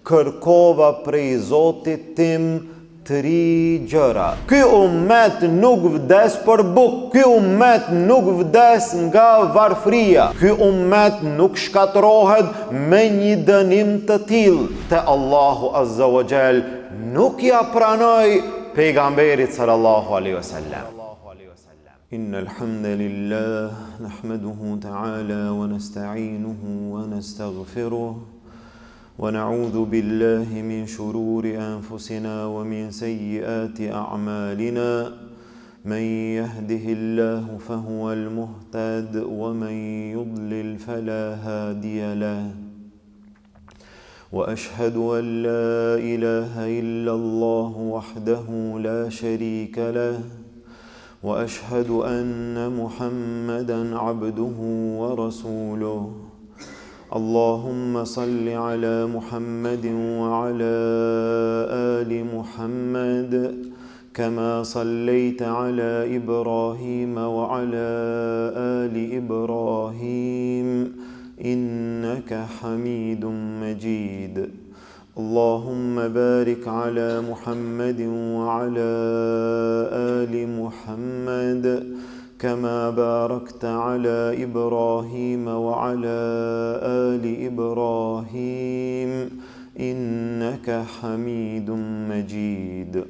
kërkova prej Zotit tim 3 gjëra. Ky ummet nuk vdes për bukë, ky ummet nuk vdes nga varfëria, ky ummet nuk shkatërrohet me një dënim të tillë. Te Allahu Azza wa Jall nuk ja pranoi pejgamberit sallallahu alaihi wasallam. Innal hamdalillah nahmaduhu ta'ala wa nasta'inuhu wa nastaghfiruh. ونعوذ بالله من شرور أنفسنا ومن سيئات أعمالنا من يهده الله فهو المهتد ومن يضلل فلا هادي له وأشهد أن لا إله إلا الله وحده لا شريك له وأشهد أن محمدا عبده ورسوله اللهم صل على محمد وعلى آل محمد كما صليت على إبراهيم وعلى آل إبراهيم إنك حميد مجيد اللهم بارك على محمد وعلى آل محمد كما باركت على إبراهيم وعلى آل إبراهيم إنك حميد مجيد.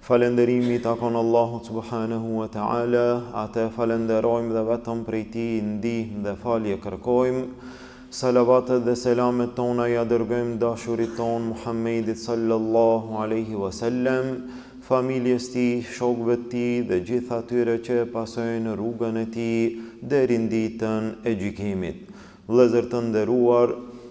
Falënderimi takon Allahut subhanahu wa ta'ala, atë falenderojmë dhe vetëm prej tij ndihmë dhe falje kërkojmë. Salavatet dhe selamet tona ja dërgojmë dashurit ton Muhammedit sallallahu alaihi wasallam, familjes tij, shokëve të tij dhe gjithë atyre që pasojnë rrugën e tij deri në ditën e gjykimit. Vëllezër të nderuar,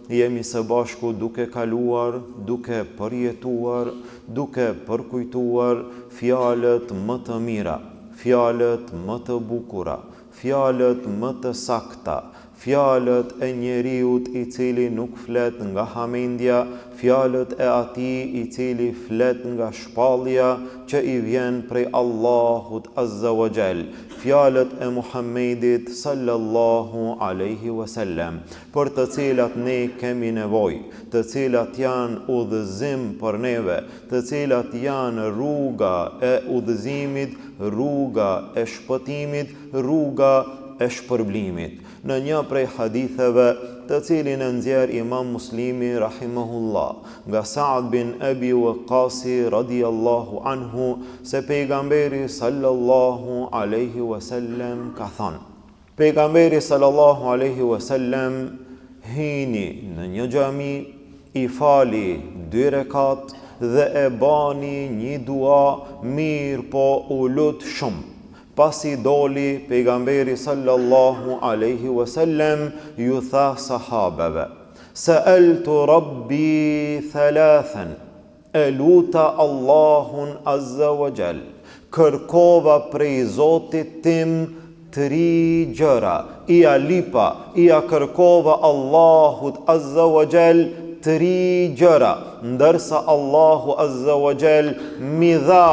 jemi së bashku duke kaluar, duke përjetuar, duke përkujtuar fjalët më të mira, fjalët më të bukura, fjalët më të sakta, fjalët e njeriut i cili nuk flet nga hamendja, fjalët e atij i cili flet nga shpallja që i vjen prej Allahut Azza wa Jall, fjalët e Muhammedit sallallahu alaihi wasallam, për të cilat ne kemi nevojë, të cilat janë udhëzim për neve, të cilat janë rruga e udhëzimit, rruga e shpëtimit, rruga e shpërblimit. Në një prej haditheve të cilin e nxjerr Imam Muslimi rahimahullah nga Sa'd bin Abi Waqqas radhiyallahu anhu se pejgamberi sallallahu alaihi wasallam ka thënë: pejgamberi sallallahu alaihi wasallam hini në një xhami, i fali 2 rekat dhe e bani një dua, mirë po u lut shumë. Pasi doli pejgamberi sallallahu alaihi wasallam ju tha sahabeve: Sa'altu Rabbi thalathan, e luta Allahun Azza wa Jall, kërkova prej Zotit tim 3 gjëra, ia lipa, ia kërkova Allahut Azza wa Jall 3 gjëra, ndërsa Allahu Azza wa Jall mi dha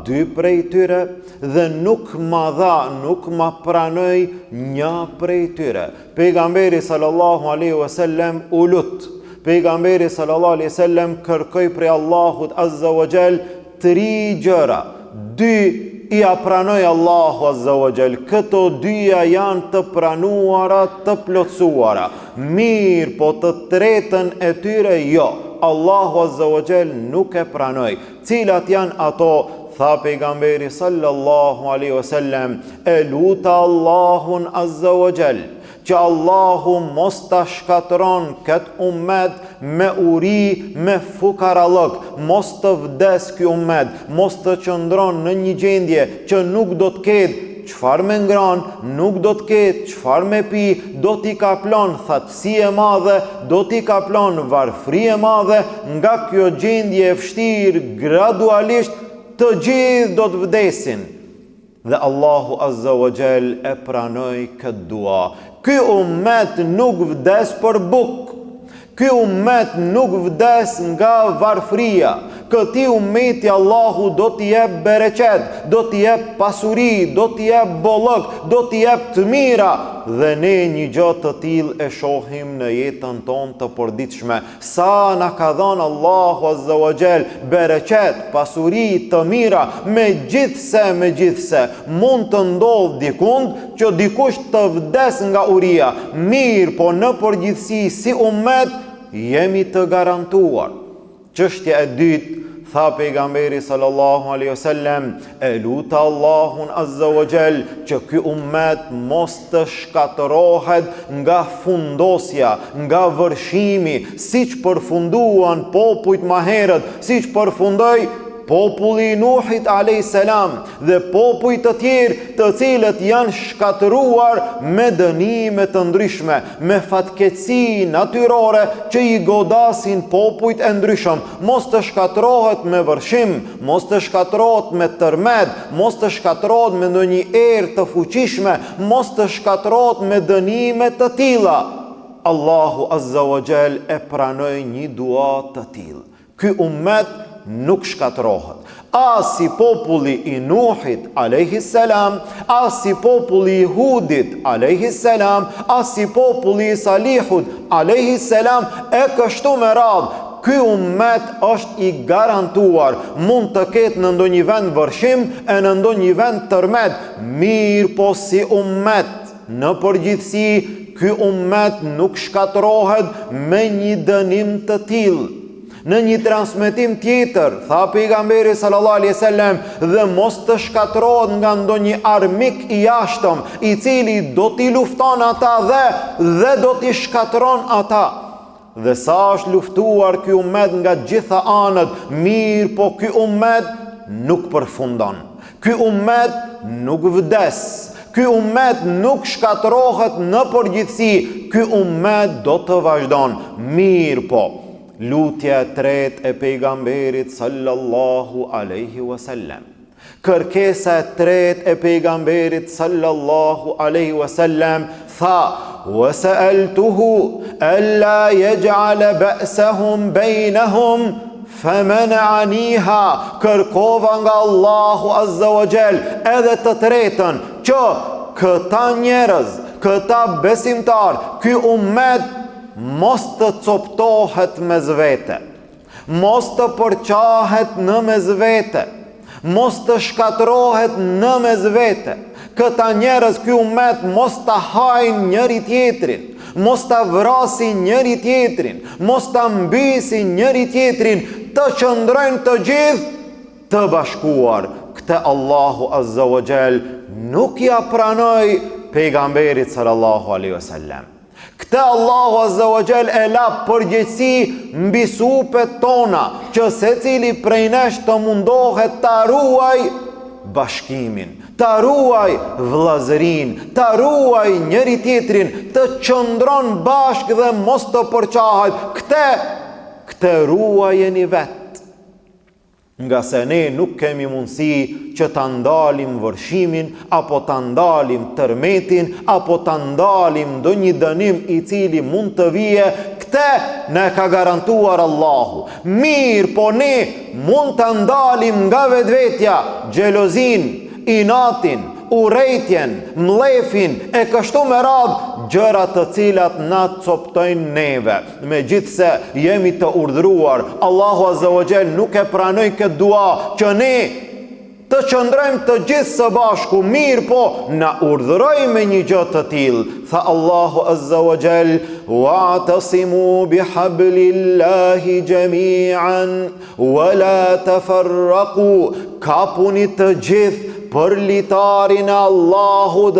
2 prej tyre dhe nuk ma dha, nuk ma pranoj një prej tyre. Pejgamberi sallallahu alaihi wasallam u lut. Pejgamberi sallallahu alaihi wasallam kërkoi prej Allahut Azza wa Jall 3 gjëra. 2 i pranoi Allahu Azza wa Jall. Këto 2 janë të pranuara, të plotësuara. Mirë, po të tretën e tyre jo. Allahu Azza wa Jall nuk e pranoi. Cilat janë ato? Tha pejgamberi sallallahu alaihi wasallam: e luta Allahun Azza wa Jall që Allahu mos ta shkatëron këtë ummet me uri, me fukarallëk, mos të vdes ky ummet, mos të qëndron në një gjendje që nuk do të ketë çfarë me ngran, nuk do të ketë çfarë me pi, do t'i ka plan thatësi e madhe, do t'i ka plan varfëri e madhe. Nga kjo gjendje e vështirë, gradualisht të gjithë do të vdesin. Dhe Allahu Azza wa Jall e pranoi këtë dua. Ky ummet nuk vdes për bukë. Ky ummet nuk vdes nga varfëria. Këti ummeti Allahu do t'i jep bereqet, do t'i jep pasuri, do t'i jep bollëk, do t'i jep të mira. Dhe ne një gjë të tillë e shohim në jetën tonë të përditshme. Sa na ka dhënë Allahu Azza wa Jall bereqet, pasuri, të mira, megjithse mund të ndodh dikund që dikush të vdes nga uria. Mirë, po në përgjithësi si ummet jemi të garantuar. Çështja e dytë, tha pejgamberi sallallahu alaihi wasallam, e luta Allahun Azza wa Jall që ky ummet mos të shkatërohet nga fundosja, nga vërshimi, siç përfunduan popujt më herët, siç përfundoi populli i Nuhit alayhis salam dhe popujt të tjerë të cilët janë shkatëruar me dënime të ndryshme, me fatkeqësi natyrore që i godasin popujt e ndryshëm. Mos të shkatërohet me vërshim, mos të shkatërohet me tërmet, mos të shkatërohet me ndonjë erë të fuqishme, mos të shkatërohet me dënime të tilla. Allahu Azza wa Jall e pranoi një dua të tillë. Ky ummet nuk shkatërohet. As si populli i Nuhit alayhis salam, as si populli i Hudit alayhis salam, as si populli i Salihut alayhis salam, e kështu me radhë. Ky ummet është i garantuar. Mund të ketë në ndonjë vend vërshim e në ndonjë vend tërmet. Mirë, po si ummet në përgjithësi, ky ummet nuk shkatërohet me një dënim të tillë. Në një transmetim tjetër, tha pejgamberi sallallahu alaihi wasallam, dhe mos të shkatërohet nga ndonjë armik i jashtëm, i cili do t'i lufton ata dhe do t'i shkatëron ata. Dhe sa është luftuar ky ummet nga gjitha anët, mirë, po ky ummet nuk përfundon. Ky ummet nuk vdes. Ky ummet nuk shkatërohet në përgjithësi. Ky ummet do të vazhdon. Mirë, po lutja e tretë e pejgamberit sallallahu alaihi wasallam. Kërkesa e tretë e pejgamberit sallallahu alaihi wasallam tha: "Wa sa'altuhu alla yaj'ala ba'sahum bainahum famana'aniha." Kërkova nga Allahu Azza wa Jall edhe të tretën që këta njerëz, këta besimtar, ky ummet mos të coptohet mes vete, mos të përqahet në mes vete, mos të shkatërohet në mes vete. Këta njerëz, ky ummet, mos të hajnë njëri tjetrin, mos të vrasin njëri tjetrin, mos të mbysin njëri tjetrin, të qëndrojnë të gjithë të bashkuar. Këtë Allahu Azza wa Jall nuk ja pranoi pejgamberit sallallahu alaihi wasallam. Këtë Allahu Azza wa Jall e la përgjegjësi mbi supet tona, që secili prej nesh të mundohet ta ruaj bashkimin, ta ruaj vëllazërinë, ta ruaj njëri tjetrin, të qëndron bashkë dhe mos të përqahet. Këtë ruajeni vetë. Nga se ne nuk kemi mundësi që ta ndalim vërshimin, apo ta ndalim tërmetin, apo ta ndalim ndonjë dënim i cili mund të vije. Këtë ne ka garantuar Allahu. Mirë, po ne mund ta ndalim nga vetvetja xhelozin, inatin, urrejtjen, mlefin e kështu me radhë, gjëra të cilat na coptojnë neve. Megjithse jemi të urdhëruar, Allahu Azza wa Jall nuk e pranoi këtë dua që ne të qëndrojmë të gjithë së bashku. Mirë, po na urdhëroi me një gjë të tillë. Tha Allahu Azza wa Jall: "Wa'tasimu bihablillahi jami'an wa la tafarraqu." Kapuni të gjithë për litarin e Allahut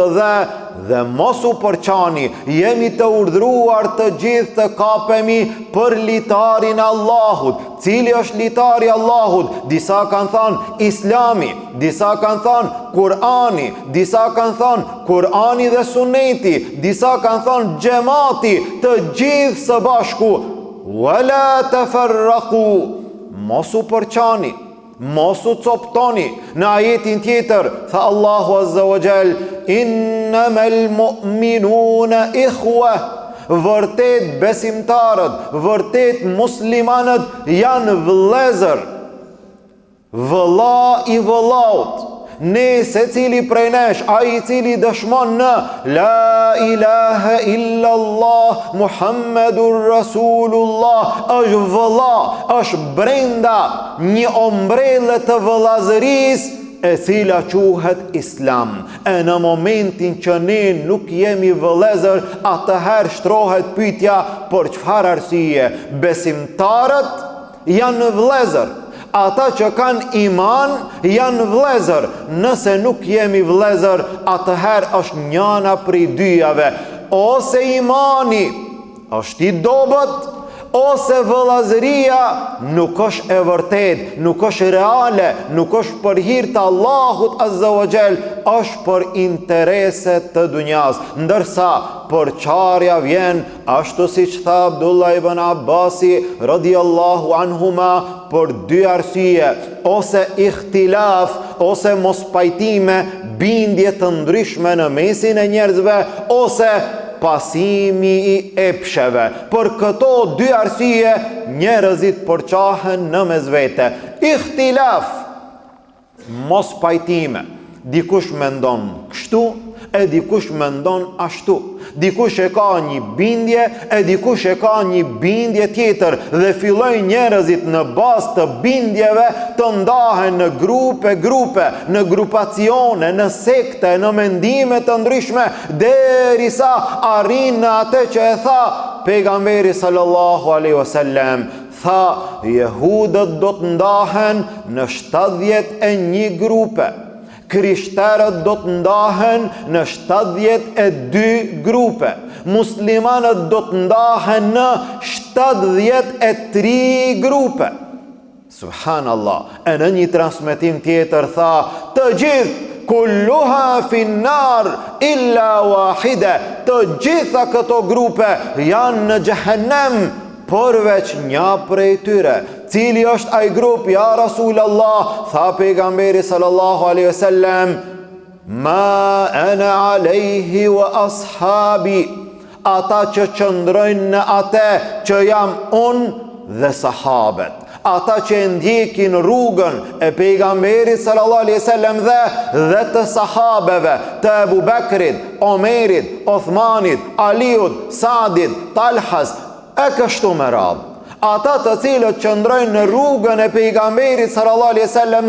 dhe mos u përçani. Jemi të urdhëruar të gjithë të kapemi për litarin e Allahut. Cili është litari i Allahut? Disa kanë thënë Islami, disa kanë thënë Kur'ani, disa kanë thënë Kur'ani dhe Suneti, disa kanë thënë xhamati, të gjithë së bashku. Wala tafarraqu. Mos u përçani, mos u coptoni. Në ajetin tjetër tha Allahu Azza wa Jall: "Innamal mu'minuna ikhwa." Vërtet besimtarët, vërtet muslimanët janë vëllezër, vëlla i vëllaut, ne se cili prej nesh, a i cili dëshmon në La ilaha illallah Muhammedur Rasulullah, është vëlla, është brenda një ombrele të vëllazëris, e cila quhet Islam. E në momentin që ne nuk jemi vëllezër, atëherë shtrohet pyetja për çfarë arsye. Besimtarët janë vëllezër, ata që kanë iman janë vëllezër. Nëse nuk jemi vëllezër, atëherë është njëna prej dyjave. Ose imani është i dobët, ose vëllazëria nuk është e vërtet, nuk është reale, nuk është për hir të Allahut Azza wa Jall, është për interese të dunjas. Ndërsa përçarja vjen ashtu siç tha Abdullah ibn Abbasi radhiyallahu anhuma, për dy arsye: ose ihtilaf, ose mos pajtime, bindje të ndryshme në mesin e njerëzve, ose pasimi i epsheve. Për këto dy arsye njerëzit përçahen në mesvete. Ihtilaf, mos pajtime. Dikush mendon kështu, e dikush mendon ashtu. Dikush e ka një bindje, e dikush e ka një bindje tjetër, dhe fillojnë njerëzit në bazë të bindjeve të ndahen në grupe, në grupacione, në sekte, në mendime të ndryshme, derisa arrin në atë që e tha pejgamberi sallallahu alaihi wasallam. Tha, jehudët do të ndahen në 71 grupe. Krishterët do të ndahen në 72 grupe. Muslimanët do të ndahen në 73 grupe. Subhanallah. E në një transmetim tjetër tha, të gjithë kulluha finnar illa wahide, të gjitha këto grupe janë në xhehenem, përveç një prej tyre. Cili është ai grup, ja Rasulallah? Tha pejgamberi sallallahu alaihi wasallam, ma ana alaihi wa ashabi, ata që qëndrojnë në atë që jam unë dhe sahabet, ata që ndjekin rrugën e pejgamberit sallallahu alaihi wasallam dhe të sahabeve, të Abu Bekrit, Omerit, Othmanit, Aliut, Saadit, Talhas, e kështu me radhë. Ata të cilët qëndrojnë në rrugën e pejgamberit sallallahu alaihi wasallam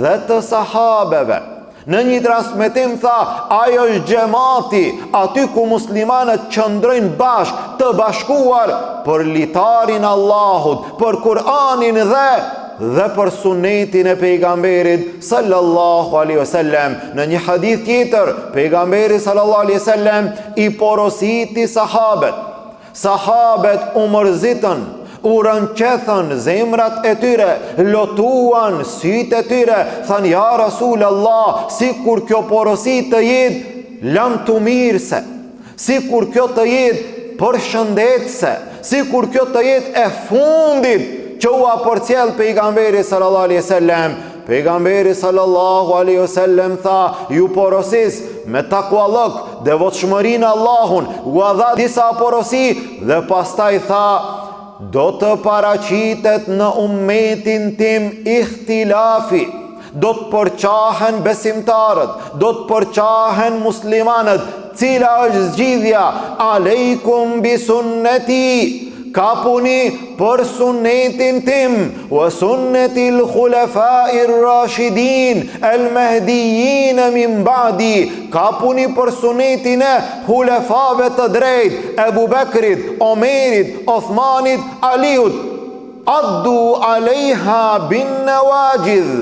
dhe të sahabeve. Në një transmetim tha, ajo është xhamati, aty ku muslimanët qëndrojnë bashkë, të bashkuar për litarin Allahut, për Kur'anin dhe për sunetin e pejgamberit sallallahu alaihi wasallam. Në një hadith tjetër, pejgamberi sallallahu alaihi wasallam i porositi sahabet. Sahabet u mërzitën, u rënqethën zemrat e tyre, lotuan sytë e tyre, thanë, ja Rasulallah, si kur kjo porosi të jetë lam të mirëse, si kur kjo të jetë përshëndetse, si kur kjo të jetë e fundit që u apërcjell pejgamberi sallallahu alaihi wasallam. Pejgamberi sallallahu alaihi wasallam tha, ju porosis me takuallok, devotshmërinë Allahun, u dha disa porosi dhe pastaj tha, do të paraqitet në ummetin tim ihtilafi, do të përçahen besimtarët, do të përçahen muslimanët. Cila është zgjidhja? Aleikum bi sunneti, kapuni për sunnetin tim, wa sunnetil khulafa'ir rashidin el mahdiyyin min ba'di, kapuni për sunnetin e hulefave të drejt, Ebu Bekrit, Omerit, Othmanit, Aliut. Addu alejha bin nawajidh,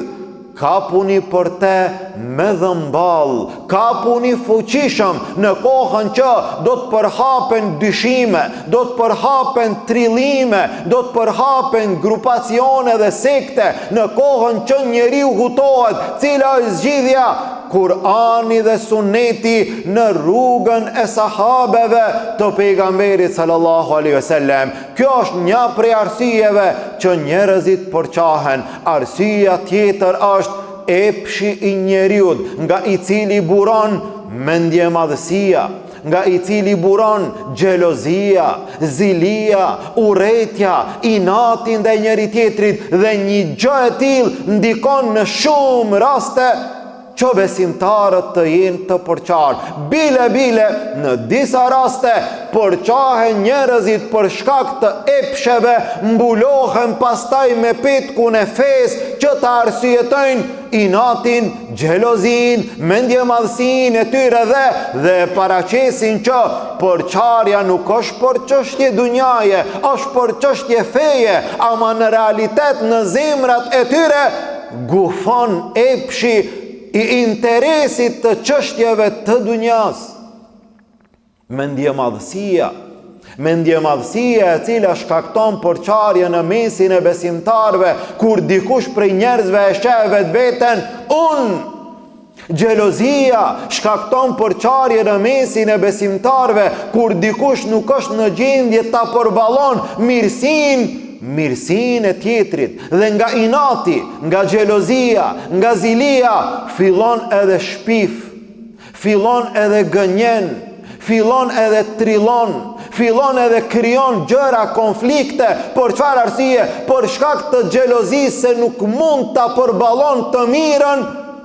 kapuni për te me dhëmbal, kapuni fuqishëm në kohën që do të përhapen dyshime, do të përhapen trillime, do të përhapen grupacione dhe sekte, në kohën që njeriu hutohet. Cila është zgjidhja? Kur'ani dhe sunneti në rrugën e sahabeve të pejgamberit sallallahu alaihi wasallam. Kjo është një prej arsyeve që njerëzit përçahen. Arsyeja tjetër është epshi i njeriut, nga i cili buron mendje madhësia, nga i cili buron xhelozia, zilia, urrëtia, inati ndaj njëri tjetrit dhe një gjë e tillë ndikon në shumë raste që besimtarët të jenë të përqarë. Bile, në disa raste, përqahen njerëzit për shkak të epsheve, mbulohen pastaj me petkun e fesë që të arsyetojnë inatin, xhelozin, mendjemadhësinë e tyre dhe paraqesin që përqarja nuk është për çështje dunjaje, është për çështje feje, ama në realitet në zemrat e tyre gufon epshi i interesit të çështjeve të dunjas. Mendjemadhësia e cila shkakton përqarje në mesin e besimtarve, kur dikush prej njerëzve e sheh vetveten unë. Xhelozia shkakton përqarje në mesin e besimtarve, kur dikush nuk është në gjendje ta përballon mirësinë e tjetrit, dhe nga inati, nga xhelozia, nga zilia fillon edhe shpif, fillon edhe gënjen, fillon edhe trillon, fillon edhe krijon gjëra, konflikte. Për çfarë arsye? Për shkak të xhelozisë, se nuk mund ta përballon të mirën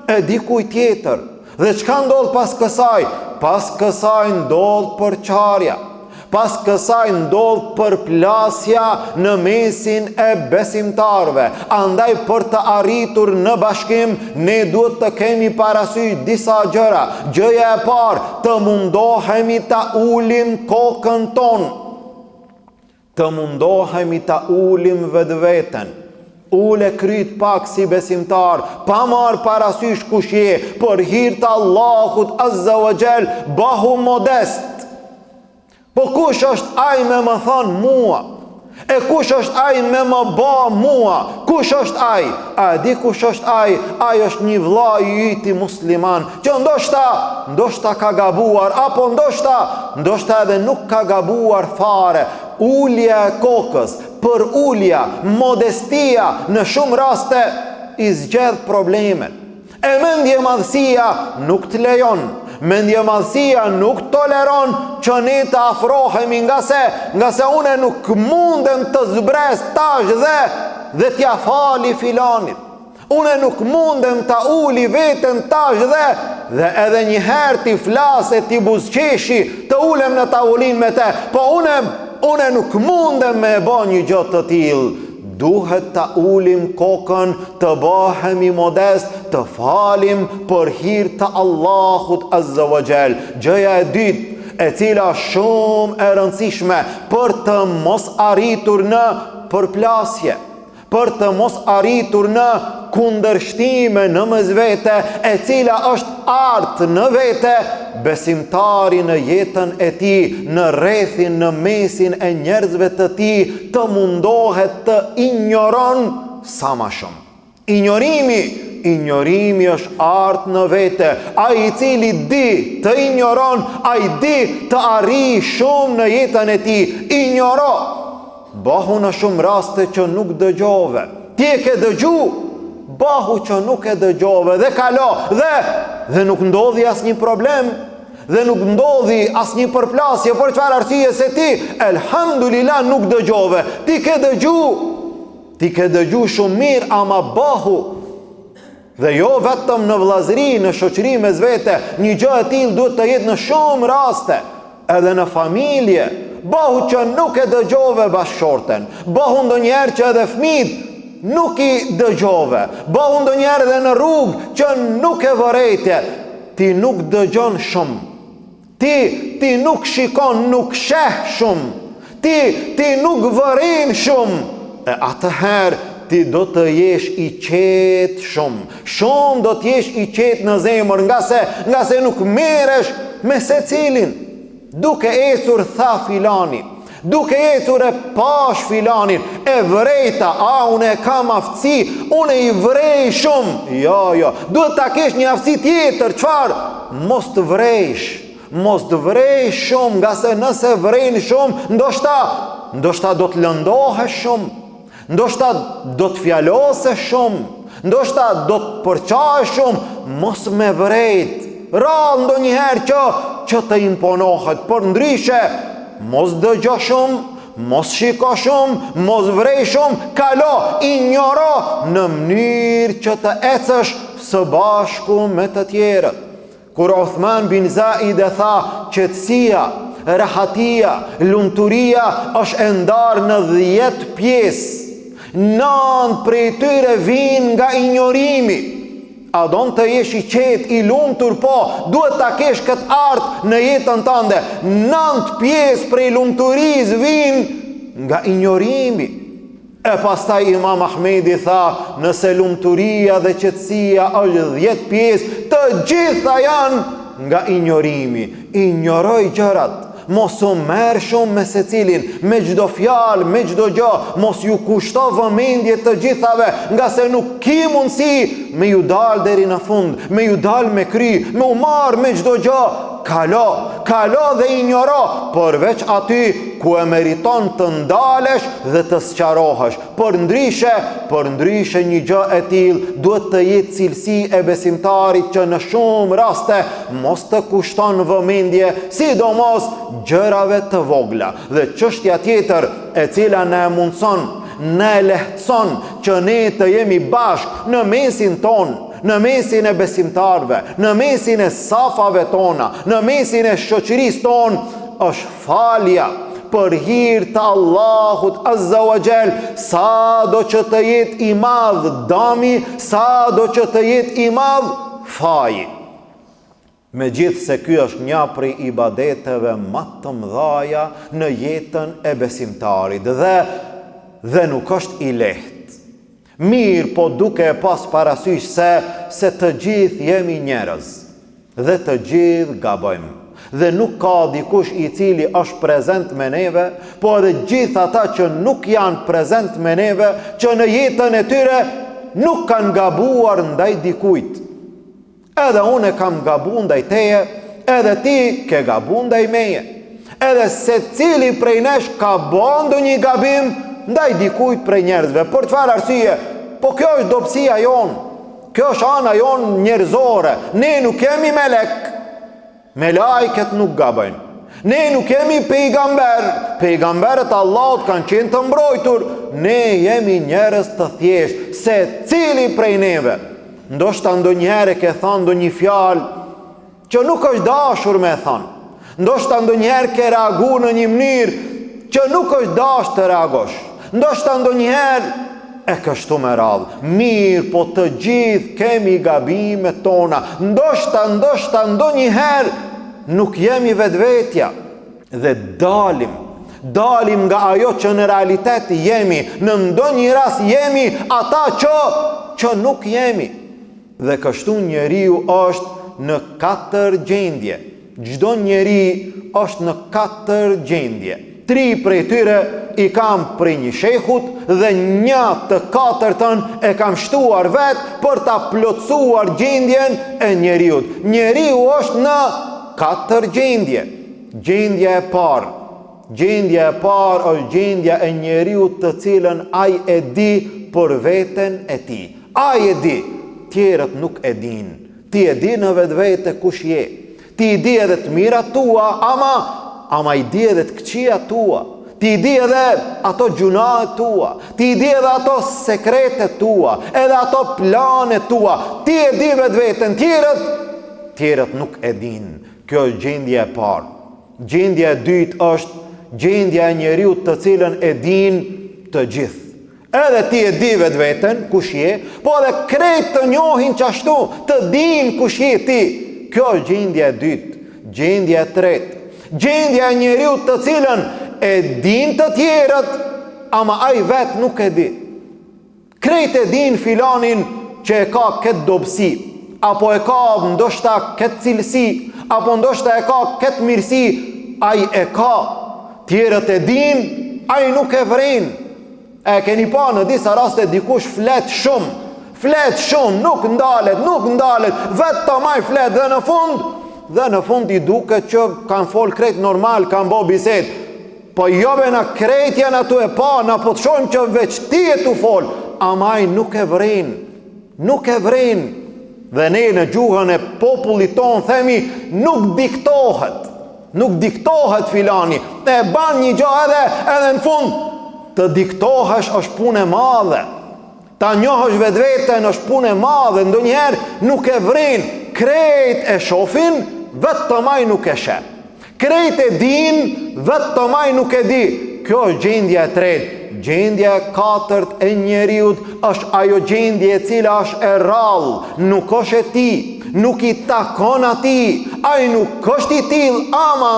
e dikujt tjetër. Dhe çka ndodh pas kësaj? Pas kësaj ndodh përqarja. Pas kësaj ndodh përplasja në mesin e besimtarve. Andaj për të arritur në bashkim, ne duhet të kemi parasysh disa gjëra. Gjëja e parë, të mundohemi ta ulim kokën tonë. Të mundohemi ta ulim vetveten. Ule kryt pak si besimtar, pa marr parasysh kush je, për hir të Allahut Azza wa Jall, bahu modest. Po kush është ai me më thonë mua? E kush është ai me më ba mua? Kush është ai? A di kush është ai? Ai është një vëlla i yti musliman, që ndoshta ka gabuar, apo ndoshta edhe nuk ka gabuar fare. Ulja e kokës, për ulja, modestia në shumë raste i zgjedh problemet. E mendjemadhësia nuk të lejon. Mendjemadhësia nuk toleron që ne të afrohemi, nga se une nuk mundem të zbres tash dhe t'ja fali filanit. Une nuk mundem të uli veten tash dhe edhe një herë t'i flase, t'i buzqeshi, të ulem në tavolin me te. Po une nuk mundem me e ba një gjë të tillë. Duhet të ulim kokën, të bahemi modest, të falim për hir të Allahut Azza wa Jall. Gjëja e dytë, e cila shumë e rëndësishme për të mos arritur në përplasje, për të mos arritur në kundërshtime në mesvete, e cila është artë në vete, besimtari në jetën e tij, në rrethin, në mesin e njerëzve të tij, të mundohet të ignoron sa më shumë. Ignorimi është artë në vete. Ai i cili di të ignoron, ai di të arrijë shumë në jetën e tij. Ignoro. Bahu në shumë raste që nuk dëgjove. Ti e ke dëgju, bahu që nuk e dëgjove dhe kalo, dhe nuk ndodhi asnjë problem, dhe nuk ndodhi asnjë përplasje. Për çfarë arsye? Se ti, elhamdulillah, nuk dëgjove. Ti ke dëgju shumë mirë, ama bahu. Dhe jo vetëm në vllazëri, në shoqëri mes vete, një gjë e tillë duhet të jetë në shumë raste, edhe në familje. Bahu që nuk e dëgjove bashkëshorten, bahu ndonjëherë që edhe fëmijët nuk i dëgjove, bahu ndonjëherë edhe në rrugë që nuk e vërejtje. Ti nuk dëgjon shumë, ti nuk shikon, nuk sheh shumë, ti nuk vërin shumë, e atëherë ti do të jesh i qetë shumë do të jesh i qetë në zemër, nga se nuk merresh me secilin. Duke ecur tha filani, duke ecur e pash filanin, e vrejta, unë e kam aftësi, unë i vrej shumë. Jo, duhet ta kesh një aftësi tjetër. Çfarë? Mos të vrejsh shumë, nga se nëse vrejnë shumë, ndoshta do të lëndohesh shumë, ndoshta do të fjalosesh shumë, ndoshta do të përqahesh shumë. Mos me vrejt. Ra ndonjëherë që të imponohet, për ndryshe mos dëgjo shumë, mos shiko shumë, mos vrej shumë, kalo, injoro në mënyrë që të ecësh së bashku me të tjerët. Kur Uthman bin Zaid e tha, qetësia, rahatia, lumturia është e ndarë në 10 pjesë. 9 prej tyre vijnë nga injorimi. A don të jesh i qetë, i lumtur, po duhet ta kesh këtë artë në jetën tënde. 9 pjesë prej lumturisë vijnë nga injorimi. E pastaj Imam Ahmedi tha, nëse lumturia dhe qetësia është 10 pjesë, të gjitha janë nga injorimi. Injoroj gjërat. Mos u merr shumë me secilin, me çdo fjalë, me çdo gjë, mos ju kushto vëmendje të gjithave, nga se nuk ki mundësi me ju dal deri në fund, me ju dal me kry, me u marr me çdo gjë. Kalo dhe injoro, përveç aty ku e meriton të ndalesh dhe të sqarohesh. Për ndryshe një gjë e tillë duhet të jetë cilësi e besimtarit që në shumë raste mos të kushton vëmendje, sidomos gjërave të vogla. Dhe çështja tjetër e cila na e mundson, na e lehtëson që ne të jemi bashkë në mesin tonë, në mesin e besimtarve, në mesin e safave tona, në mesin e shoqërisë tonë, është falja për hir të Allahut Azza wa Jall. Sa do që të jetë i madh dami, sa do që të jetë i madh faji. Megjithse ky është një prej ibadeteve më të mëdha në jetën e besimtarit dhe nuk është i lehtë. Mirë, po duke e pas parasysh se të gjithë jemi njerëz dhe të gjithë gabojmë. Dhe nuk ka dikush i cili është prezent me neve, po edhe gjithë ata që nuk janë prezent me neve, që në jetën e tyre nuk kanë gabuar ndaj dikujt. Edhe unë kam gabu ndaj teje, edhe ti ke gabu ndaj meje. Edhe se cili prej nesh ka bëndu një gabim ndaj dikujt prej njerëzve. Për çfarë arsye? Po kjo është dobësia jonë. Kjo është ana jonë njerëzore. Ne nuk kemi melek. Melajket nuk gabojnë. Ne nuk kemi pejgamber. Pejgamberet Allahut kanë qenë të mbrojtur. Ne jemi njerëz të thjeshtë. Se cili prej neve, ndoshta ndonjëherë ke thënë ndonjë fjalë që nuk është dashur me thënë. Ndoshta ndonjëherë ke reaguar në një mënyrë që nuk është dashur të reagosh. Ndoshta ndonjëherë e kështu me radhë. Mirë, po të gjithë kemi gabimet tona. Ndoshta ndonjëherë nuk jemi vetvetja dhe dalim nga ajo që në realitet jemi. Në ndonjë rast jemi ata që nuk jemi. Dhe kështu njeriu është në 4 gjendje. Çdo njeri është në 4 gjendje. 3 prej tyre i kam prej një shehut dhe 1 të 4-tën e kam shtuar vetë për ta plotësuar gjendjen e njeriut. Njeriu është në 4 gjendje. Gjendja e parë është gjendja e njeriut të cilën ai e di për veten e tij. Ai e di, tjerët nuk e din. Ti e di në vetvete kush je. Ti i di edhe të mirat tua, ama i di edhe të këqijat tua. Ti i di edhe ato gjunahet tua. Ti i di edhe ato sekretet tua, edhe ato planet tua. Ti e di vetveten, tjerët nuk e din. Kjo është gjendja e parë. Gjendja e dytë është gjendja e njeriut të cilën e din të gjithë. Edhe ti e di vetveten kush je, po edhe krejt të njohin qashtu, të din kush je ti. Kjo është gjendja e dytë. Gjendja e tretë, gjendja e njeriut të cilën e din të tjerët, ama ai vet nuk e di. Krejt e din filanin që e ka këtë dobësi, apo e ka ndoshta këtë cilësi, apo ndoshta e ka këtë mirësi, ai e ka. Tjerët e din, ai nuk e vren. E keni pa në disa raste dikush flet shumë, nuk ndalet, vetëm ai flet dhe në fund i duket që kanë fol krejt normal, kanë bo bisedë. Po jobe na krejt janë atu e pa, na po të shohim që veç ti e tu fol, ama ai nuk e vren. Dhe ne në gjuhën e popullit ton themi nuk diktohet. Nuk diktohet filani. Te ban një gjë edhe në fund të diktohesh është punë e madhe. Ta njohësh vetveten është punë e madhe. Ndonjëherë nuk e vrin. Krejt e shofin, vetëm ai nuk e sheh. Krejt e din, vetëm ai nuk e di. Kjo është gjendja e tretë. Gjendja e katërt e njeriut është ajo gjendje e cila është e rrallë, nuk është e ti, nuk i takon ati, ai nuk është i till, ama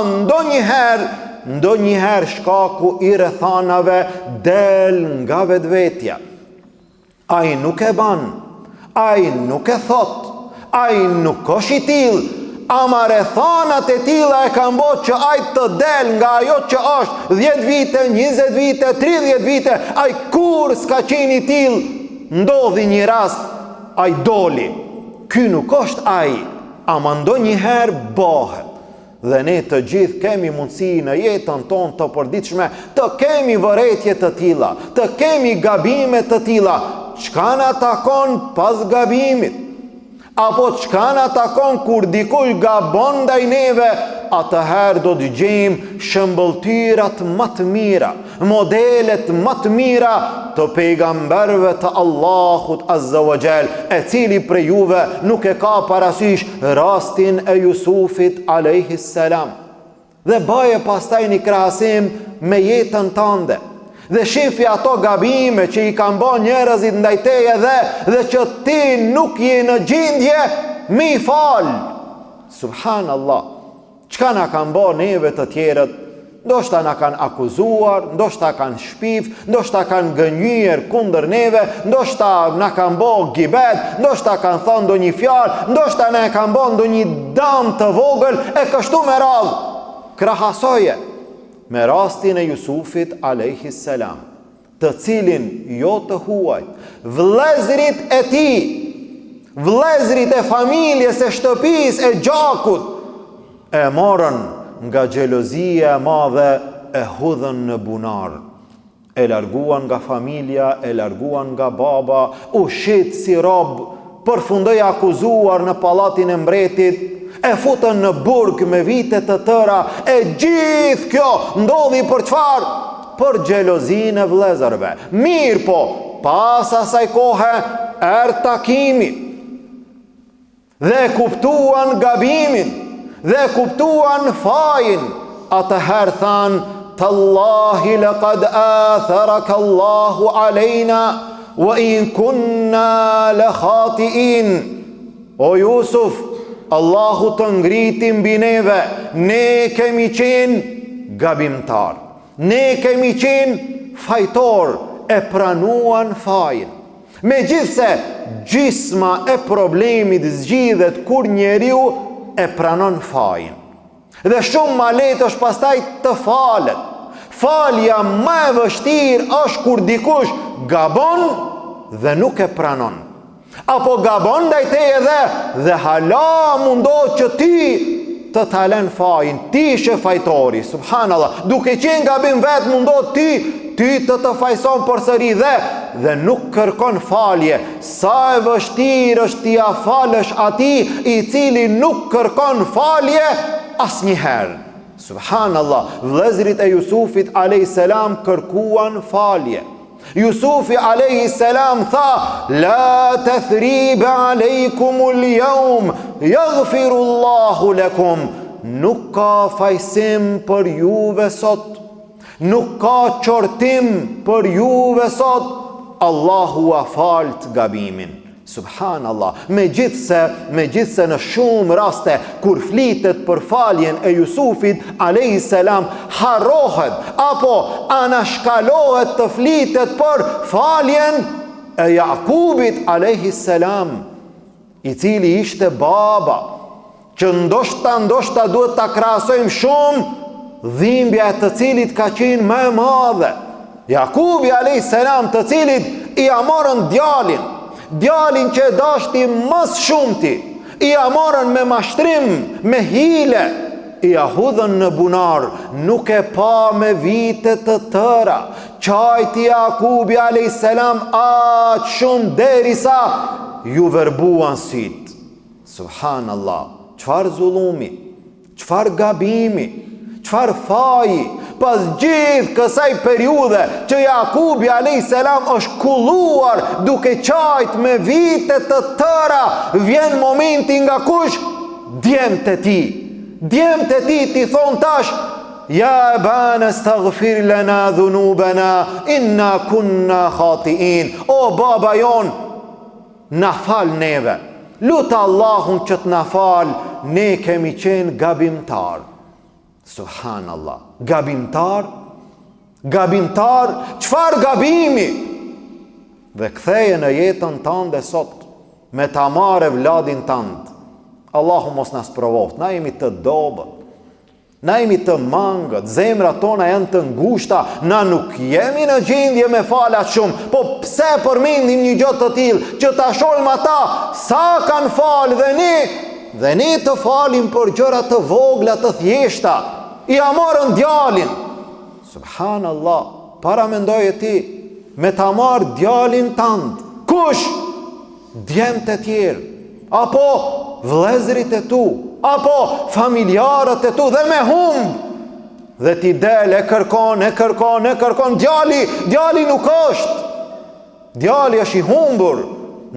ndonjëherë shkaku i rrethanave del nga vetvetja. Ai nuk e ban, ai nuk e thot, ai nuk është i till, ama rrethanat e tilla e kanë bërë që ai të del nga ajo që është 10 vite, 20 vite, 30 vite, ai kur s'ka qenë i till, ndodhi një rast, ai doli. Ky nuk është ai, ama ndonjëherë bëhet. Dhe ne të gjithë kemi mundësi në jetën tonë të përditshme të kemi vërejtje të tilla, të kemi gabime të tilla. Çka na takon pas gabimit? Apo çka na takon kur dikush gabon ndaj neve, atëherë do të gjejmë shëmbëltyrat më të mira, modelet më të mira të pejgamberëve të Allahut Azza wa Jall, e cili prej juve nuk e ka parasysh rastin e Jusufit alayhis salam. Dhe baje pastaj një krahasim me jetën tënde. Dhe shifi ato gabime që i kanë bërë njerëzit ndaj teje dhe që ti nuk je në gjendje mi fal. Subhanallah. Çka na kanë bërë neve të tjerët? Ndoshta na kanë akuzuar, ndoshta kanë shpif, ndoshta kanë gënjyer kundër neve, ndoshta na kanë bërë gibet, ndoshta kanë thënë ndonjë fjalë, ndoshta na kanë bërë ndonjë dëm të vogël e kështu me radhë. Krahasoje me rastin e Jusufit alayhis salam, të cilin jo të huaj, vëllezërit e tij, vëllezërit e familjes, e shtëpisë, e gjakut, e morën nga xhelozia e madhe, e hudhën në bunar. E larguan nga familja, e larguan nga baba, u shit si rob, përfundoi akuzuar në pallatin e mbretit, e futën në burg me vite të tëra, e gjithë kjo ndodhi për çfarë? Për xhelozinë e vëllezërve. Mirë po, pas asaj kohe takimi. Dhe kuptuan gabimin, dhe kuptuan fajin. Atëherë thanë, tallahi laqad atharaka Allahu alejna, wa in kunna la khatiin. O Jusuf, Allahu të ngriti mbi neve, ne kemi qenë gabimtar, ne kemi qenë fajtor, e pranuan fajin. Megjithse gjysma e problemit zgjidhet kur njeriu e pranon fajin. Dhe shumë ma lehtë është pastaj të falet. Falja më e vështirë është kur dikush gabon dhe nuk e pranon. Apo gabon ndaj teje dhe hala mundohet që ti të talen fajin, ti ishe fajtori, subhanallah, duke qenë gabim vetë mundohet ti të fajson përsëri dhe nuk kërkon falje. Sa e vështirë është ti a falësh ati i cili nuk kërkon falje asnjëherë. Subhanallah, vëllezërit e Jusufit alayhis salam kërkuan falje. Jusufi alayhis salam tha, la tathriba alaykumul yawm, yaghfirullahu lakum. Nuk ka fajsim për juve sot, nuk ka qortim për juve sot, Allahu a falt gabimin. Subhanallah, megjithse në shumë raste kur flitet për faljen e Jusufit alayhis salam harrohet apo anashkalohet të flitet për faljen e Jakubit alayhis salam, i cili ishte baba, që ndoshta duhet ta krahasojmë shumë dhimbja e të cilit ka qenë më e madhe. Jakubi alayhis salam, të cilit i amorën djalin që dashti mës shumti, i amorën me mashtrim, me hile, i ahudhën në bunar, nuk e pa me vite të tëra. Qajti Jakubi alayhis salam aq shumë derisa ju verbuan syt. Subhanallah, çfarë zullumi, çfarë gabimi, çfarë faji, pas gjithë kësaj periudhe që Jakubi a.s. është kulluar duke qajt me vite të tëra, vjen momenti nga kush? Djemt e ti ti thon tash, ja bana staghfir lana dhunubana inna kunna khatiin. O baba jon, na fal neve, lutë Allahun që të na fal, ne kemi qenë gabimtar. Subhanallah, gabimtar, çfarë gabimi? Dhe ktheje në jetën tënde sot me ta marrë vladin tënd. Allahu mos na sprovoft, na jemi të dobët, na jemi të mangët, zemrat tona janë të ngushta, na nuk jemi në gjendje me falat shumë, po pse përmendim një gjë të tillë që ta shohim ata sa kanë falë dhe ne të falim për gjëra të vogla të thjeshta. I amorën djalin. Subhanallah, para mendoje ti me ta marrë djalin tënd. Kush? Djemt e tjerë, apo vëllezërit e tu, apo familjarët e tu, dhe me humb. Dhe ti del e kërkon, djali nuk është. Djali është i humbur.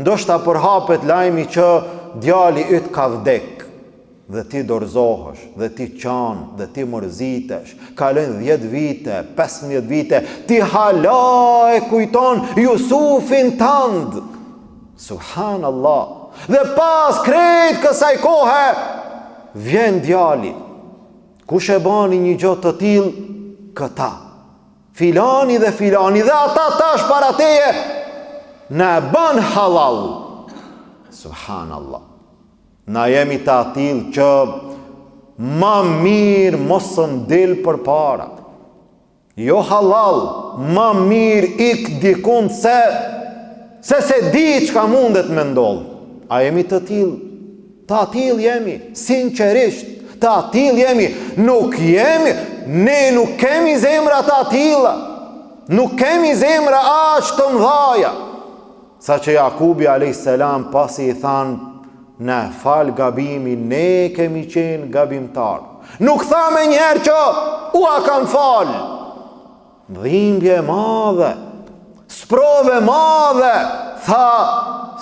Ndoshta përhapet lajmi që djali yt ka vdek. Dhe ti dorzohesh, dhe ti qanë, dhe ti mërzitesh, kalojnë 10 vite, 15 vite, ti hala e kujton Jusufin tënd. Subhanallah. Dhe pas krejt kësaj kohe, vjen djali. Kush e bani një gjë të tillë? Këta. Filani dhe ata tash para teje, na bën halal. Subhanallah. Na jemi të atil që ma mirë mos del për para. Jo halal, ma mirë ik dikund se di çka mundet me ndodh. A jemi të atil? Të atil jemi, sinqerisht, të atil jemi. Ne nuk kemi zemra të atila. Nuk kemi zemra aq të mdhaja. Sa që Jakubi a.s. pasi i thanë, ne fal gabimi, ne kemi qenë gabimtar. Nuk tha me njerë që ua kam fal. Dhimbje madhe, sprove madhe, tha,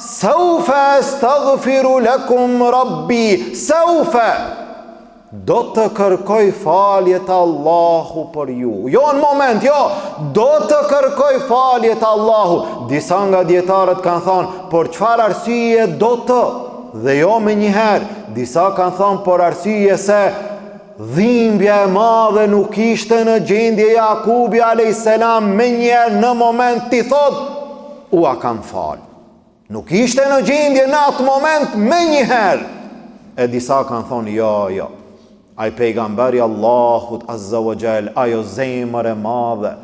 saufe astaghfiru lakum rabbi, saufe, do të kërkoj faljet Allahu për ju. Jo në moment, jo, do të kërkoj faljet Allahu. Disa nga dietarët kanë thënë, por çfarë arsye do të? Dhe jo me njëherë, disa kanë thënë por arsye se dhimbja e madhe nuk ishte në gjendje Jakubi a.s. me njerë në moment ti thot, ua kam falë. Nuk ishte në gjendje në atë moment me njëherë. E disa kanë thonë, jo, ai pejgamberi Allahut azza wa jall, ajo zemër e madhe,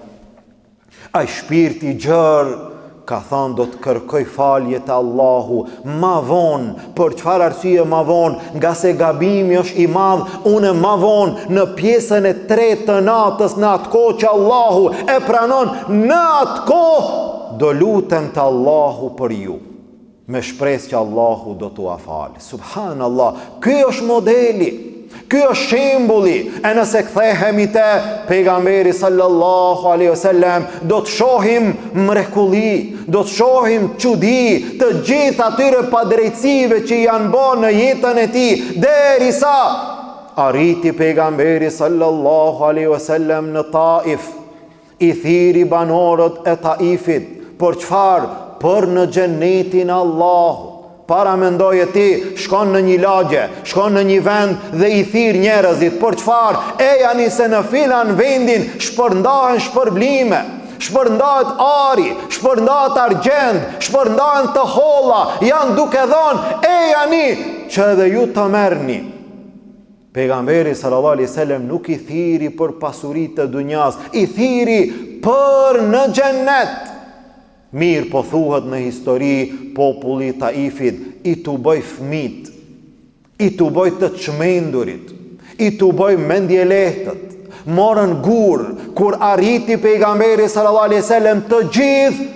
ai shpirti i gjerë, ka thënë do të kërkoj falje të Allahu ma vonë. Për çfarë arsye ma vonë? Nga se gabimi është i madh. Unë ma vonë në pjesën e 3 të natës, në atë kohë që Allahu e pranon, në atë kohë do lutem të Allahu për ju, me shpresë që Allahu do t'u afalë. Subhanallah, ky është modeli. Ky është shembulli. E nëse kthehemi te pejgamberi sallallahu alaihi wasallam, do të shohim mrekulli, do të shohim çudi të gjithë atyre padrejtësive që janë bërë në jetën e tij, derisa arriti pejgamberi sallallahu alaihi wasallam në Taif. I thiri banorët e Taifit. Për çfarë? Për në xhenetin e Allahut. Para mendoje ti, shkon në një lagje, shkon në një vend dhe i thirr njerëzit. Për çfarë? E janë se në filan vendin shpërndahen shpërblime, shpërndahet ari, shpërndahet argjend, shpërndahen të holla, janë duke dhënë, e janë që edhe ju të merrni. Pejgamberi sallallahu alaihi wasallam nuk i thiri për pasuritë të dunjas, i thiri për në xhennet. Mirë po thuhet në histori, populli Taifit i tu bëj fëmit, i tu bëj të çmendurit, i tu bëj mendje lehtët, morën gur. Kur arriti pejgamberi sallallahu alaihi wasallam, të gjithë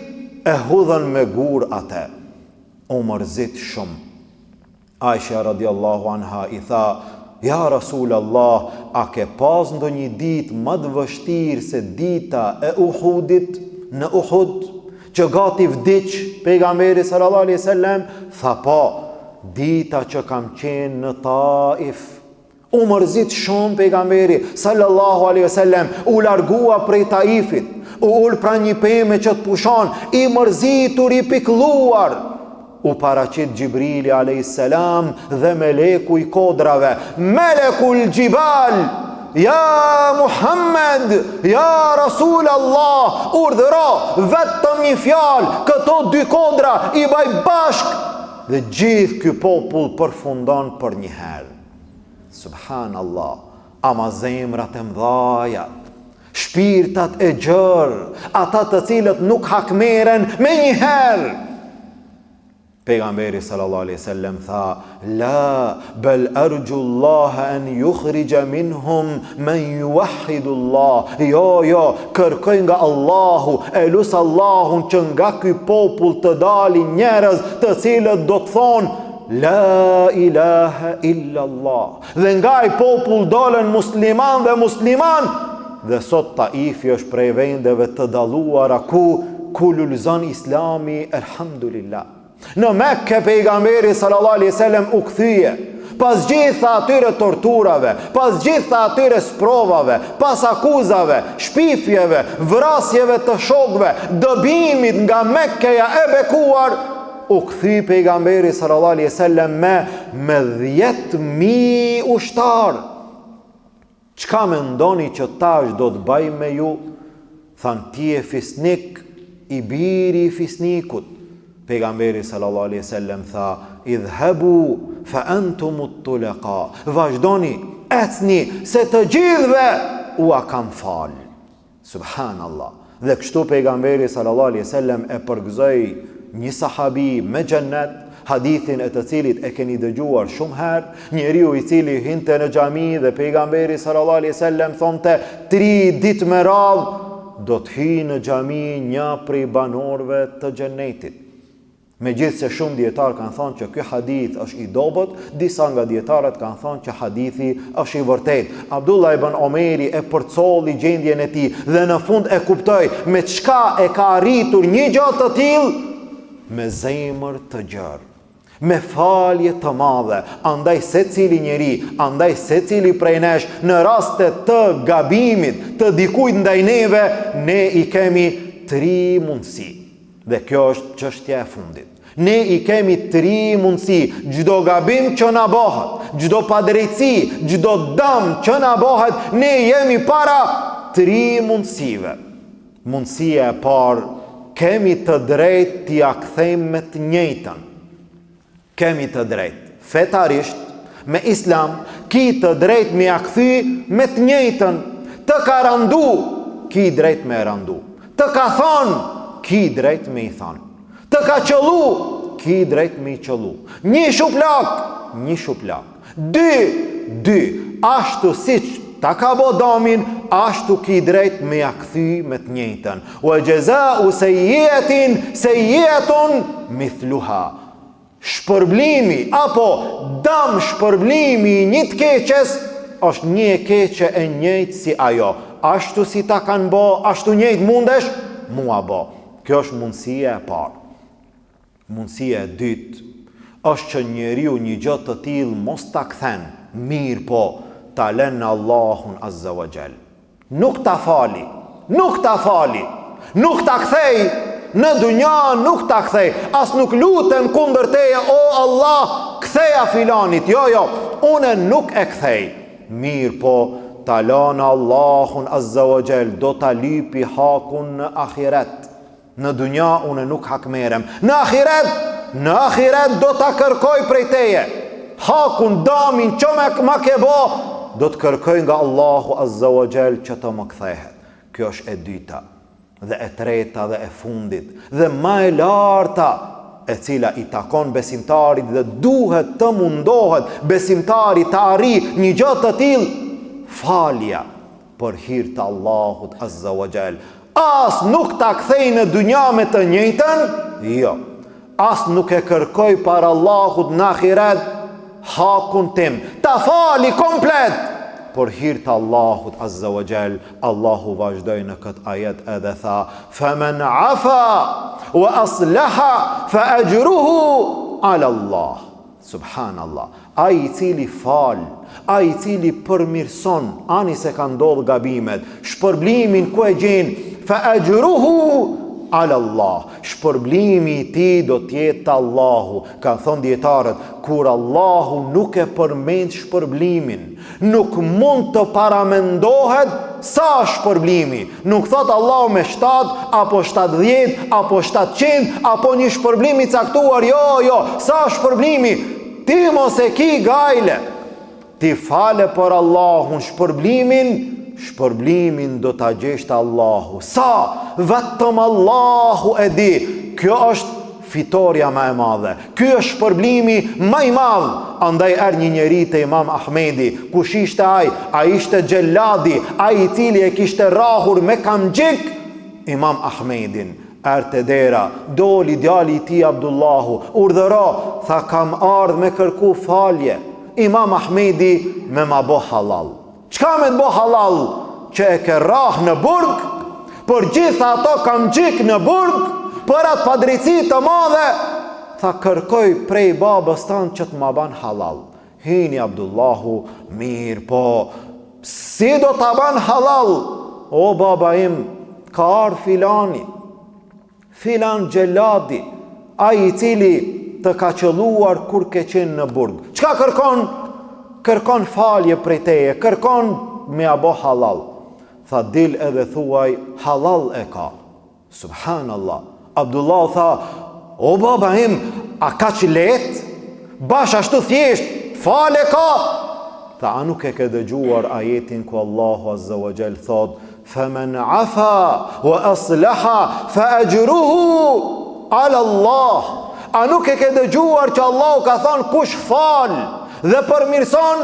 e hudhën me gur atë. U mërzit shumë. Aisha radiallahu anha i tha: Ja Rasul Allah, a ke pas ndonjë ditë më të vështirë se dita e Uhudit në Uhud, që gati vdiq pejgamberi sallallahu alaihi wasallam? Tha po, dita që kam qenë në Taif. U mërzit shumë pejgamberi sallallahu alaihi wasallam, u largua prej Taifit, u ul pra një pemë që të pushon, i mërzitur, i pikëlluar. U paraqit Gjibrili a.s. dhe meleku i kodrave, melekul gjibal, ja Muhammed, ja Rasul Allah, urdhëro vetëm një fjalë, këto dy kodra i baj bashk, dhe gjithë ky popull përfundon për një herë. Subhanallah, ama zemrat e mdhaja, shpirtat e gjërë, ata të cilët nuk hakmeren me një herë. Pejgamberi sallallahu alaihi wasallam tha: La bel arju Allah an yukhrija minhum man yuwahhidu Allah. Jo, kërkoj nga Allahu, e lut Allahun që nga ky popull të dalin njerëz të cilët do të thonë La ilaha illa Allah. Dhe nga i popull dolen musliman dhe musliman. Dhe sot Taifi është prej vendeve të dalluara ku lulzon Islami, elhamdulillah. Në Mekke pejgamberi sallallahu alaihi wasallam u kthye, pas gjitha atyre torturave, pas gjitha atyre sprovave, pas akuzave, shpifjeve, vrasjeve të shokëve, dëbimit nga Mekkeja e bekuar, u kthy pejgamberi sallallahu alaihi wasallam me 10.000 ushtar. Çka mendoni që tash do të bëj me ju? Than: ti e fisnik, i biri i fisnikut. Pejgamberi sallallahu alaihi wasallam tha: idhhabu fa antumut tulaqa. Vazhdoni, ecni, se të gjithëve u a kam fal. Subhanallah. Dhe kështu pejgamberi sallallahu alaihi wasallam e përgëzoi një sahabi me xhennet, hadithin e të cilit e keni dëgjuar shumë herë, njeriu i cili hinte në xhami dhe pejgamberi sallallahu alaihi wasallam thonte 3 ditë me radhë do të hyjë në xhami një prej banorëve të xhennetit. Megjithse shumë dietarë kanë thënë që ky hadith është i dobët, disa nga dietarët kanë thënë që hadithi është i vërtetë. Abdullah ibn Omeri e përcolli gjendjen e tij dhe në fund e kuptoi me çka e ka arritur një gjë të tillë, me zemër të gjerë, me falje të madhe. Andaj secili njeri, andaj secili prej nesh, në raste të gabimit të dikujt ndaj neve, ne i kemi 3 mundësi. Dhe kjo është çështja e fundit. Ne i kemi 3 mundësi. Çdo gabim që na bëhet, çdo padrejtësi, çdo dëm që na bëhet, ne jemi para 3 mundësive. Mundësia e parë, kemi të drejtë t'ia kthejmë me të njëjtën. Kemi të drejtë fetarisht me Islam, ki të drejtë me ia kthy me të njëjtën. Të ka randu, ki drejt me randu. Të ka thonë, ki drejt me i thonë. Të ka qëllu, ki drejt me i qëllu. Një shuplak. 2. Ashtu siç ta ka bo damin, ashtu ki drejt me ja kthy me të njëjtën. Wa jaza'u sayyi'atun mithluha. Shpërblimi apo dam shpërblimi i një të keqes është një e keqe e njëjtë si ajo. Ashtu si ta kanë bo, ashtu njëjtë mundesh mua bo. Kjo është mundësia e parë. Mundësia e dytë është që njeriu një gjë të tillë mos ta kthen, mirë po ta lën në Allahun Azza wa Jall. Nuk ta fali, nuk ta kthej në dunja, nuk ta kthej. As nuk lutem kundër teje, o Allah, ktheja filanit. Jo, unë nuk e kthej. Mirë po ta lën Allahun Azza wa Jall, do ta lypi hakun në ahiret. Në dunja unë nuk hakmerem. Në ahiret do ta kërkoj prej teje. Hakun, damin që ma ke bo, do të kërkoj nga Allahu Azza wa Jall që të më kthehet. Kjo është e dyta, dhe e treta dhe e fundit, dhe ma e larta, e cila i takon besimtarit dhe duhet të mundohet besimtarit të arri një gjë të tillë, falja për hir të Allahut Azza wa Jall. As nuk ta kthej në dunja me të njëjtën, jo. As nuk e kërkoj para Allahut në ahiret hakun tim, ta fali komplet. Por hir të Allahut Azza wa Jall, Allahu vazhdoi në këtë ajet edhe tha: "Faman afa wa aslaha fa ajruhu ala Allah." Subhanallah. Ai I cili fal, ai I cili përmirëson, ani se ka ndodhur gabimet, shpërblimin ku e gjen, fa ajruhu ala Allah. Shpërblimi I tij do të jetë te Allahu. Ka thënë dietarët, kur Allahu nuk e përmend shpërblimin, nuk mund të paramendohet sa shpërblimi. Nuk thot Allahu me 7 apo 70 apo 700 apo një shpërblim I caktuar. Jo, sa shpërblimi. Ti mos e ki gajle. Ti fale për Allahun, shpërblimin do ta gjesh te Allahu. Sa vetëm Allahu e di. Kjo është fitoria më e madhe. Ky është shpërblimi më I madh. Andaj një njeri te Imam Ahmedi, kush ishte ai? Ai ishte xheladi, ai I cili e kishte rrahur me kamxhik Imam Ahmedin. Te dera, doli djali I tij Abdullahu, urdhëro, tha kam ardh me kërku falje. Imam Ahmedi me ma bo halal. Çka me të bo halal? Që e ke rrah në burg, për gjitha ato kam gjik në burg, për atë padrejti të madhe, tha kërkoj prej babës tanë që të ma ban halal. Hini Abdullahu, mirë po, si do të ban halal? O baba im, ka ardh filan xheladi, ai I cili të ka qëlluar kur ke qenë në burg. Çka kërkon? Kërkon falje prej teje, kërkon me abo halal. Tha dil edhe thuaj, halal e ka. Subhanallah. Abdullah tha, o baba im, a ka që let? Bash ashtu thjesht, fale ka. Tha, a nuk e ke dëgjuar ajetin ku Allahu Azza wa Jall thot, "Faman afa wa aslaha fa ajruhu ala Allah." A nuk e ke dëgjuar që Allahu ka thonë kush fal dhe përmirëson,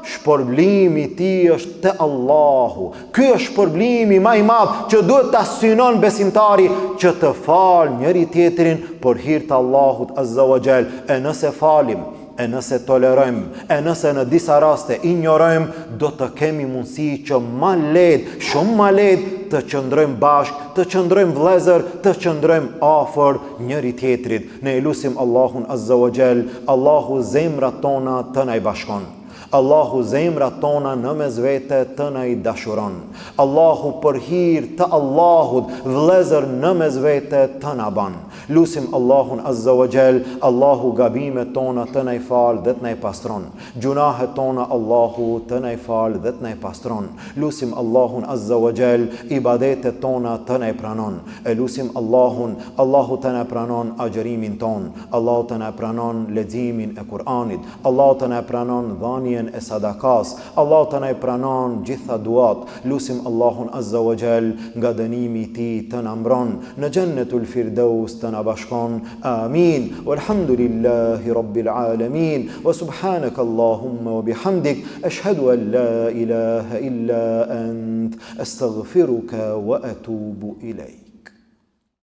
shpërblimi I tij është te Allahu. Ky është shpërblimi më I madh që duhet ta synon besimtari, që të fal njëri tjetrin për hir të Allahut Azza wa Jall. E nëse falim, e nëse tolerojmë, e nëse në disa raste ignorojmë, do të kemi mundësi që ma lehtë, shumë ma lehtë të qëndrojmë bashkë, të qëndrojmë vëllezër, të qëndrojmë afër njëri tjetrit. Ne lutim Allahun Azza wa Jall, Allahu zemrat tona të na I bashkon. Allahu zemrat tona në mes vete të na I dashuron. Allahu për hir të Allahut vëllezër në mes vete të na ban. Lusim Allahun Azza wa Jall, Allahu gabimet tona të na I fal dhe të na I pastron. Gjunahet tona Allahu të na I fal dhe të na I pastron. Lusim Allahun Azza wa Jall, ibadetet tona të na I pranon. E lusim Allahu të na pranon agjërimin ton. Allahu të na pranon leximin e Kur'anit. Allahu të na pranon dhënien e sadakas. Allah të na I pranon gjitha duat. Lusim Allahun Azza wa Jall, nga dënimi I tij të na mbron, në Jannatul Firdaus të na bashkon. Amin. Walhamdulillahi Rabbil alamin. Wa subhanaka Allahumma wa bihamdik, ashhadu an la ilaha illa ant, astaghfiruka wa atubu ilayk.